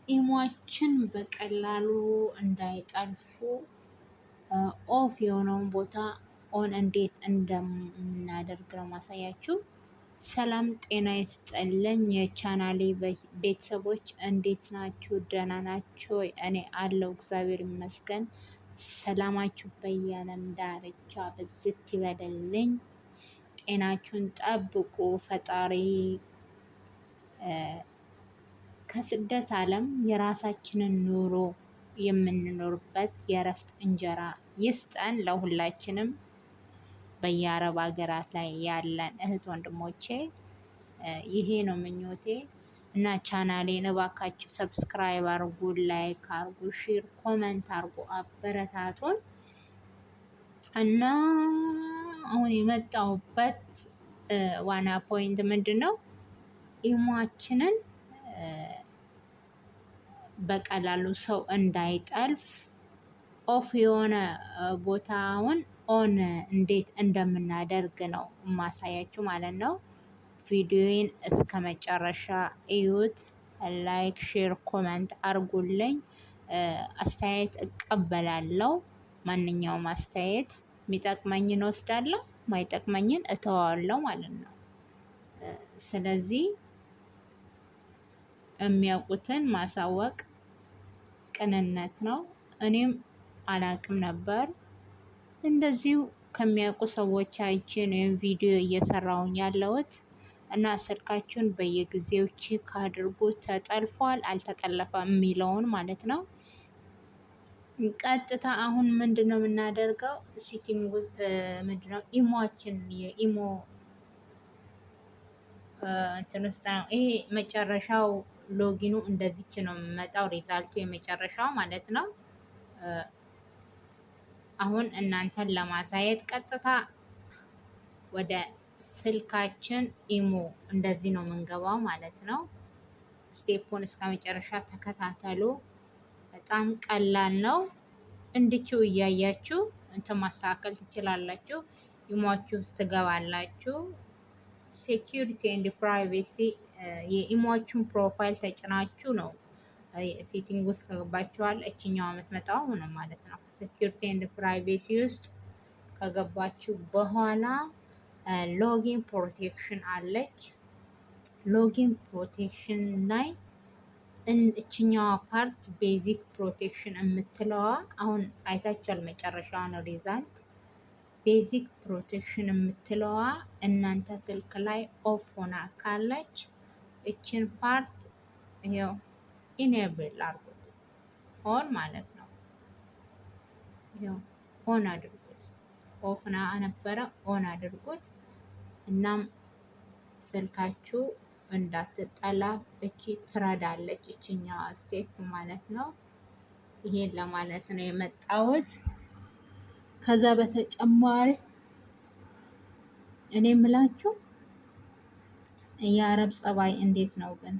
ኢሟችን በቀላሉ እንዳይጠልፉ ኦፍ የሆነውን ቦታ ኦን እንዴት እንደምናደርግ ነው ማሳያችሁ። ሰላም ጤና ይስጥልኝ የቻናሌ ቤተሰቦች እንዴት ናችሁ? ደህና ናችሁ? እኔ አለው እግዚአብሔር ይመስገን። ሰላማችሁ በየዓለም ዳርቻ ብዝት ይበልልኝ። ጤናችሁን ጠብቁ። ፈጣሪ ከስደት ዓለም የራሳችንን ኑሮ የምንኖርበት የእረፍት እንጀራ ይስጠን ለሁላችንም። በየአረብ ሀገራት ላይ ያለን እህት ወንድሞቼ ይሄ ነው ምኞቴ። እና ቻናሌን እባካችሁ ሰብስክራይብ አርጉ፣ ላይክ አርጉ፣ ሼር ኮመንት አርጉ፣ አበረታቱን። እና አሁን የመጣሁበት ዋና ፖይንት ምንድን ነው? ኢሟችንን በቀላሉ ሰው እንዳይጠልፍ ኦፍ የሆነ ቦታውን ኦን እንዴት እንደምናደርግ ነው ማሳያችሁ ማለት ነው። ቪዲዮዬን እስከ መጨረሻ እዩት። ላይክ ሼር ኮመንት አርጉልኝ። አስተያየት እቀበላለሁ። ማንኛውም አስተያየት የሚጠቅመኝን ወስዳለሁ፣ ማይጠቅመኝን እተዋለሁ ማለት ነው። ስለዚህ የሚያውቁትን ማሳወቅ ቅንነት ነው። እኔም አላቅም ነበር። እንደዚሁ ከሚያውቁ ሰዎች አይቼ ነው ቪዲዮ እየሰራሁኝ ያለሁት። እና ስልካችሁን በየጊዜው ቼክ አድርጉ፣ ተጠልፏል አልተጠለፈም የሚለውን ማለት ነው። ቀጥታ አሁን ምንድነው የምናደርገው? ሲቲንግ ምንድነው ኢሞአችን የኢሞ እንትን ውስጥ ነው። ይሄ መጨረሻው ሎጊኑ እንደዚች ነው የሚመጣው፣ ሪዛልቱ የመጨረሻው ማለት ነው። አሁን እናንተን ለማሳየት ቀጥታ ወደ ስልካችን ኢሞ እንደዚህ ነው የምንገባው ማለት ነው። ስቴፑን እስከ መጨረሻ ተከታተሉ። በጣም ቀላል ነው። እንድችው እያያችሁ እንትን ማስተካከል ትችላላችሁ። ኢሞአችሁ ውስጥ ትገባላችሁ። ሴኪሪቲ ኤንድ ፕራይቬሲ የኢሞአችሁን ፕሮፋይል ተጭናችሁ ነው ሴቲንግ ውስጥ ከገባችኋል እችኛዋ የምትመጣው ነው ማለት ነው። ሴኪሪቲ ኤንድ ፕራይቬሲ ውስጥ ከገባችሁ በኋላ ሎጊን ፕሮቴክሽን አለች። ሎጊን ፕሮቴክሽን ላይ እችኛዋ ፓርት ቤዚክ ፕሮቴክሽን የምትለዋ አሁን አይታችኋል። መጨረሻዋ ነው ሪዛልት። ቤዚክ ፕሮቴክሽን የምትለዋ እናንተ ስልክ ላይ ኦፍ ሆና ካለች እችን ፓርት ይኸው ኢኔብል አድርጉት፣ ኦን ማለት ነው። ይኸው ኦን አድርጉት። ኦፍና ነበረ፣ ኦን አድርጉት። እናም ስልካችሁ እንዳትጠላ እቺ ትረዳለች፣ እችኛዋ ስቴፕ ማለት ነው። ይሄን ለማለት ነው የመጣሁት። ከዛ በተጨማሪ እኔ የምላችሁ የአረብ ጸባይ እንዴት ነው ግን?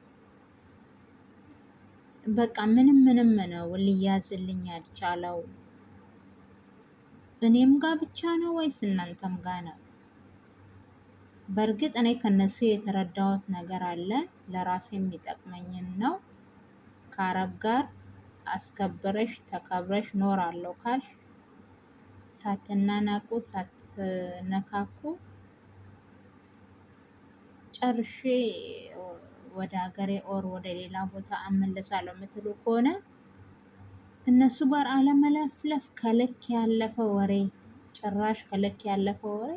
በቃ ምንም ነው ሊያዝልኝ ያልቻለው። እኔም ጋር ብቻ ነው ወይስ እናንተም ጋር ነው? በእርግጥ እኔ ከነሱ የተረዳሁት ነገር አለ። ለራሴ የሚጠቅመኝን ነው። ከአረብ ጋር አስከብረሽ ተከብረሽ ኖራለሁ ካልሽ ሳትናናቁ ሳትነካኩ ጨርሼ ወደ ሀገሬ ኦር ወደ ሌላ ቦታ እመለሳለሁ የምትሉ ከሆነ እነሱ ጋር አለመለፍለፍ፣ ከልክ ያለፈ ወሬ፣ ጭራሽ ከልክ ያለፈ ወሬ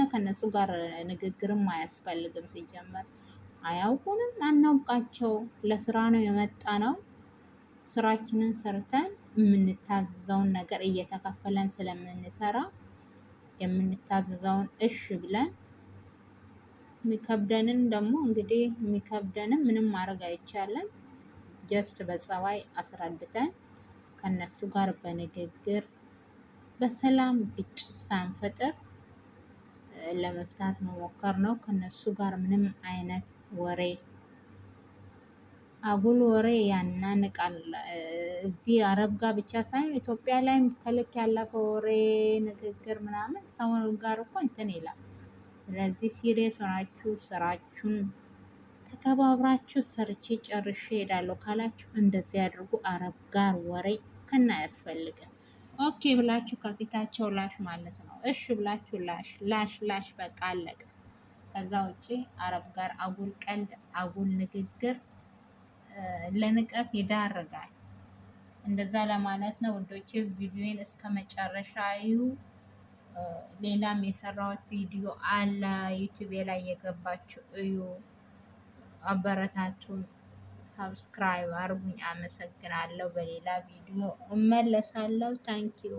ከነሱ ጋር ንግግርም አያስፈልግም። ሲጀመር አያውቁንም፣ አናውቃቸው። ለስራ ነው የመጣ ነው። ስራችንን ሰርተን የምንታዘዘውን ነገር እየተከፈለን ስለምንሰራ የምንታዘዘውን እሽ ብለን የሚከብደንን ደግሞ እንግዲህ የሚከብደንን ምንም ማድረግ አይቻልም። ጀስት በጸባይ አስረድተን ከነሱ ጋር በንግግር በሰላም ግጭት ሳንፈጥር ለመፍታት መሞከር ነው። ከነሱ ጋር ምንም አይነት ወሬ አጉል ወሬ ያናንቃል። እዚህ አረብ ጋር ብቻ ሳይሆን ኢትዮጵያ ላይም ከልክ ያለፈ ወሬ ንግግር ምናምን ሰው ጋር እኮ እንትን ይላል። ስለዚህ ሲሪየስ ሆናችሁ ስራችሁን ተከባብራችሁ ሰርቼ ጨርሼ ሄዳለሁ ካላችሁ እንደዚህ አድርጉ። አረብ ጋር ወሬ ከና አያስፈልግም። ኦኬ ብላችሁ ከፊታቸው ላሽ ማለት ነው። እሺ ብላችሁ ላሽ ላሽ ላሽ በቃ አለቀ። ከዛ ውጪ አረብ ጋር አጉል ቀልድ አጉል ንግግር ለንቀት ይዳርጋል። እንደዛ ለማለት ነው ውዶቼ። ቪዲዮን እስከ መጨረሻ እዩ። ሌላም የሰራሁት ቪዲዮ አለ ዩቲዩብ ላይ የገባችሁ እዩ። አበረታቱን፣ ሳብስክራይብ አርጉኝ። አመሰግናለሁ። በሌላ ቪዲዮ እመለሳለሁ። ታንኪዩ